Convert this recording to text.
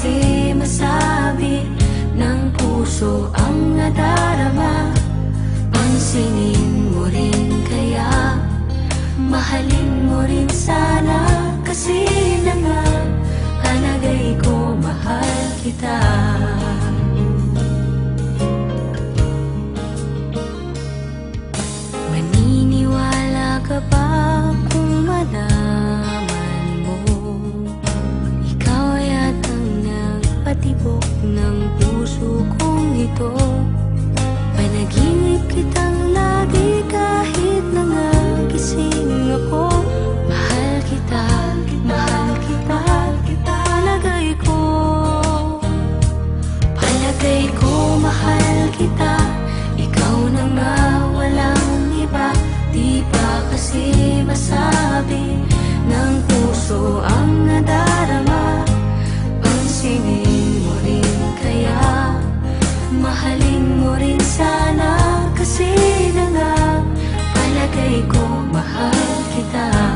kasi masabi ng puso ang nadarama. Pansinin mo rin kaya, mahalin mo rin sana, kasi na nga palagay ko mahal kita. Maniniwala ka ba kung malaman mo ikaw yatang nagpatibok ng puso kong ito? Panaginip kitang lagi kahit nangagising ako. Mahal kita, mahal kita, palagay ko mahal kita. Ikaw na nga, walang iba. Di ba kasi masabi ng puso ang nadarama? Pansinin mo rin kaya, mahalin mo rin sana, kasi na nga palagay ko mahal kita.